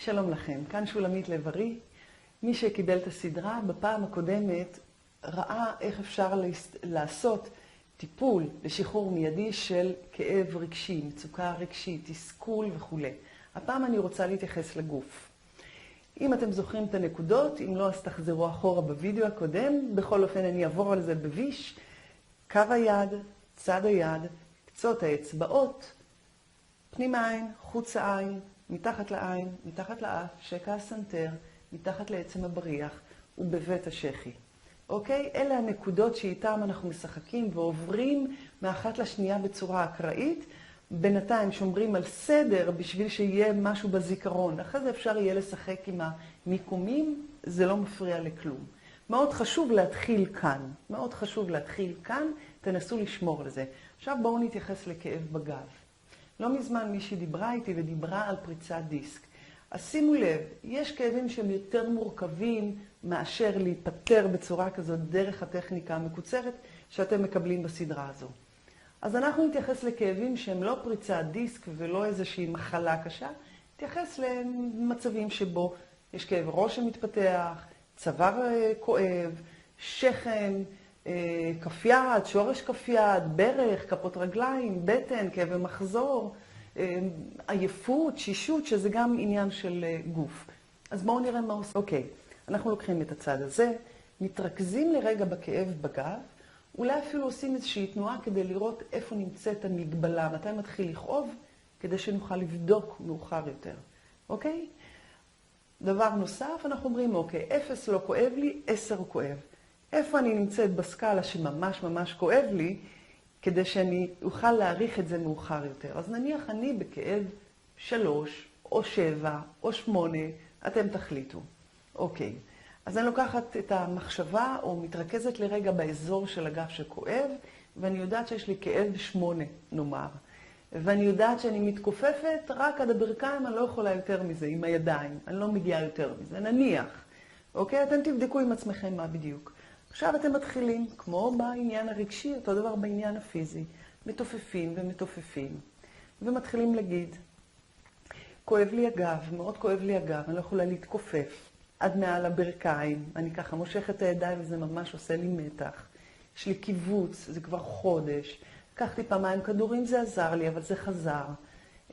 שלום לכם, כאן שולמית לב-ארי. מי שקיבל את הסדרה בפעם הקודמת ראה איך אפשר לעשות טיפול לשחרור מיידי של כאב רגשי, מצוקה רגשית, תסכול וכו'. הפעם אני רוצה להתייחס לגוף. אם אתם זוכרים את הנקודות, אם לא אז תחזרו אחורה בווידאו הקודם. בכל אופן אני אעבור על זה בביש. קו היד, צד היד, קצות האצבעות, פנים העין, חוץ העין, מתחת לעין, מתחת לאף, שקע הסנטר, מתחת לעצם הבריח ובבית השחי. אוקיי? אלה הנקודות שאיתם אנחנו משחקים ועוברים מאחת לשנייה בצורה אקראית. בינתיים שומרים על סדר בשביל שיהיה משהו בזיכרון. אחרי זה אפשר יהיה לשחק עם המיקומים, זה לא מפריע לכלום. מאוד חשוב להתחיל כאן. מאוד חשוב להתחיל כאן, תנסו לשמור לזה. עכשיו בואו נתייחס לכאב בגב. לא מזמן מישהי דיברה איתי ודיברה על פריצת דיסק. אז שימו לב, יש כאבים שהם יותר מורכבים מאשר להיפטר בצורה כזאת דרך הטכניקה המקוצרת שאתם מקבלים בסדרה הזו. אז אנחנו נתייחס לכאבים שהם לא פריצת דיסק ולא איזושהי מחלה קשה, נתייחס למצבים שבו יש כאב ראש שמתפתח, צוואר כואב, שכם, כף יד, שורש כף יד, ברך, כפות רגליים, בטן, כאבי מחזור, עייפות, שישות, שזה גם עניין של גוף. אז בואו נראה מה עושים. אוקיי, אנחנו לוקחים את הצד הזה, מתרכזים לרגע בכאב בגב, אולי אפילו עושים איזושהי תנועה כדי לראות איפה נמצאת המגבלה, מתי מתחיל לכאוב, כדי שנוכל לבדוק מאוחר יותר. אוקיי? דבר נוסף, אנחנו אומרים, אוקיי, 0 לא כואב לי, 10 כואב. איפה אני נמצאת בסקאלה שממש ממש כואב לי, כדי שאני אוכל להעריך את זה מאוחר יותר. אז נניח אני בכאב 3, או 7, או 8, אתם תחליטו. אוקיי. אז אני לוקחת את המחשבה, או מתרכזת לרגע באזור של הגב שכואב, ואני יודעת שיש לי כאב 8, נאמר. ואני יודעת שאני מתכופפת רק עד הברכיים, אני לא יכולה יותר מזה, עם הידיים. אני לא מגיעה יותר מזה, נניח. אוקיי? אתם תבדקו עם עצמכם מה בדיוק. עכשיו אתם מתחילים, כמו בעניין הרגשי, אותו דבר בעניין הפיזי. מתופפים ומתופפים. ומתחילים להגיד, כואב לי הגב, מאוד כואב לי הגב, אני לא יכולה להתכופף. עד מעל הברכיים, אני ככה מושכת את הידיים וזה ממש עושה לי מתח. יש לי קיבוץ, זה כבר חודש. לקחתי פעמיים כדורים, זה עזר לי, אבל זה חזר.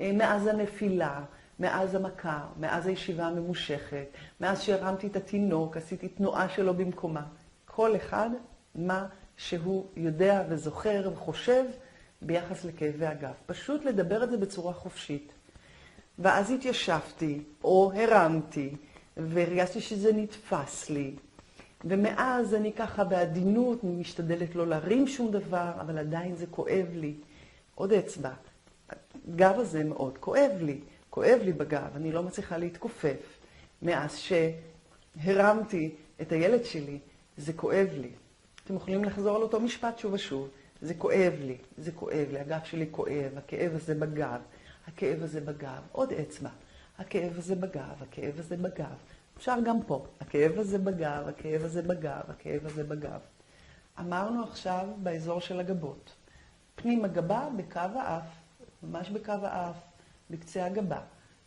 מאז הנפילה, מאז המכה, מאז הישיבה הממושכת, מאז שהרמתי את התינוק, עשיתי תנועה שלו במקומה. כל אחד מה שהוא יודע וזוכר וחושב ביחס לכאבי הגב. פשוט לדבר את זה בצורה חופשית. ואז התיישבתי או הרמתי והרגשתי שזה נתפס לי. ומאז אני ככה בעדינות משתדלת לא להרים שום דבר, אבל עדיין זה כואב לי. עוד אצבע. הגב הזה מאוד כואב לי בגב, אני לא מצליחה להתכופף. מאז שהרמתי את הילד שלי, זה כואב לי. אתם יכולים לחזור על אותו משפט שוב ושוב. זה כואב לי, זה כואב לי, הגב שלי כואב, הכאב הזה בגב, הכאב הזה בגב, עוד אצבע. הכאב הזה בגב, הכאב הזה בגב. אפשר גם פה, הכאב הזה בגב, הכאב הזה בגב, הכאב הזה בגב. אמרנו עכשיו באזור של הגבות. פנים הגבה בקו האף, ממש בקו האף, בקצה הגבה.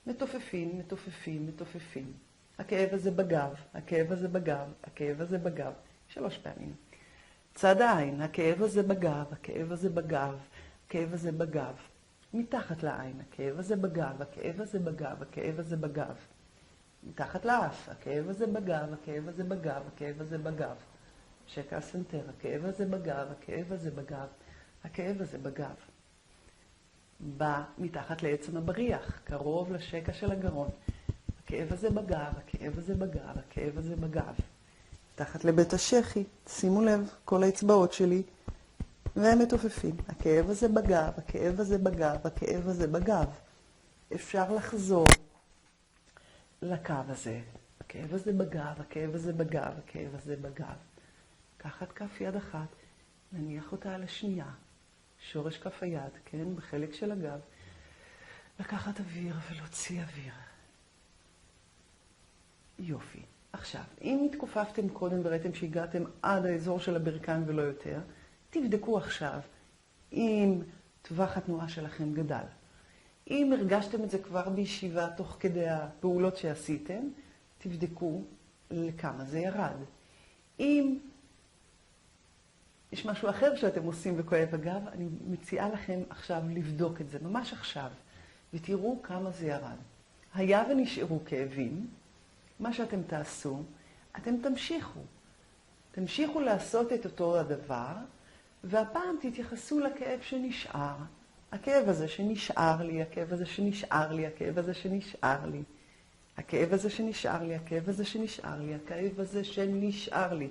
מתופפים, מתופפים, מתופפים. הכאב הזה בגב, הכאב הזה בגב, הכאב הזה בגב. 3 פעמים. צד העין, הכאב הזה בגב, הכאב הזה בגב, הכאב הזה בגב. מתחת לעין, הכאב הזה בגב, הכאב הזה בגב, הכאב הזה בגב. מתחת לאף, הכאב הזה בגב, הכאב הזה בגב, הכאב הזה בגב. שקע הסנטר, הכאב הזה בגב, הכאב הזה בגב, הכאב הזה בגב. מתחת לעצם הבריח, קרוב לשקע של הגרון. הכאב הזה בגב, הכאב הזה בגב, הכאב הזה בגב. מתחת לבית השחי, שימו לב, כל האצבעות שלי, והם מתופפים. הכאב הזה בגב, הכאב הזה בגב, הכאב הזה בגב. אפשר לחזור לקו הזה. הכאב הזה בגב, הכאב הזה בגב, הכאב הזה בגב. לקחת כף יד אחת, נניח אותה על השנייה. שורש כף היד, כן, בחלק של הגב. לקחת אוויר ולהוציא אוויר. יופי. עכשיו, אם התכופפתם קודם וראיתם שהגעתם עד האזור של הברכיים ולא יותר, תבדקו עכשיו אם טווח התנועה שלכם גדל. אם הרגשתם את זה כבר בישיבה תוך כדי הפעולות שעשיתם, תבדקו לכמה זה ירד. אם יש משהו אחר שאתם עושים וכואב אגב, אני מציעה לכם עכשיו לבדוק את זה, ממש עכשיו, ותראו כמה זה ירד. היה ונשארו כאבים, מה שאתם תעשו, אתם תמשיכו לעשות את אותו הדבר, והפעם תתייחסו לכאב שנשאר. הכאב הזה שנשאר לי, הכאב הזה שנשאר לי, הכאב הזה שנשאר לי. הכאב הזה שנשאר לי, הכאב הזה שנשאר לי, הכאב הזה שנשאר לי.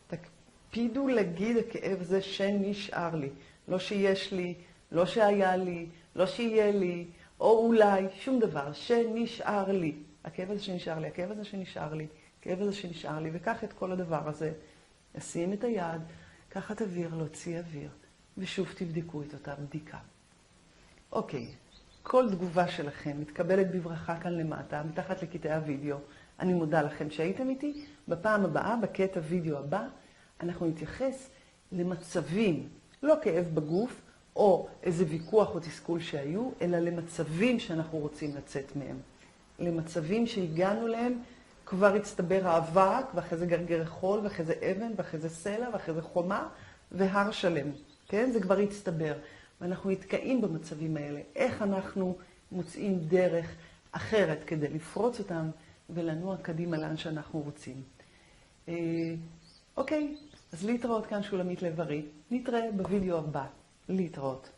תקפידו להגיד הכאב הזה שנשאר לי. לא שיש לי, לא שהיה לי, לא שיהיה לי, או אולי, שום דבר, שנשאר לי. הכאב הזה שנשאר לי, הכאב הזה שנשאר לי, הכאב הזה שנשאר לי, וקח את כל הדבר הזה, שים את היד, קחת אוויר, להוציא אוויר, ושוב תבדקו את אותה בדיקה. אוקיי, כל תגובה שלכם מתקבלת בברכה כאן למטה, מתחת לקטעי הוידאו. אני מודה לכם שהייתם איתי. בפעם הבאה, בקטע וידאו הבא, אנחנו נתייחס למצבים, לא כאב בגוף, או איזה ויכוח או תסכול שהיו, אלא למצבים שאנחנו רוצים לצאת מהם. למצבים שהגענו להם, כבר הצטבר האבק, ואחרי זה גרגר חול, ואחרי זה אבן, ואחרי זה סלע, ואחרי זה חומה, והר שלם. כן? זה כבר הצטבר. ואנחנו נתקעים במצבים האלה. איך אנחנו מוצאים דרך אחרת כדי לפרוץ אותם ולנוע קדימה לאן שאנחנו רוצים. אוקיי, אז להתראות כאן שולמית לב-ארי. נתראה בווידאו הבא. להתראות.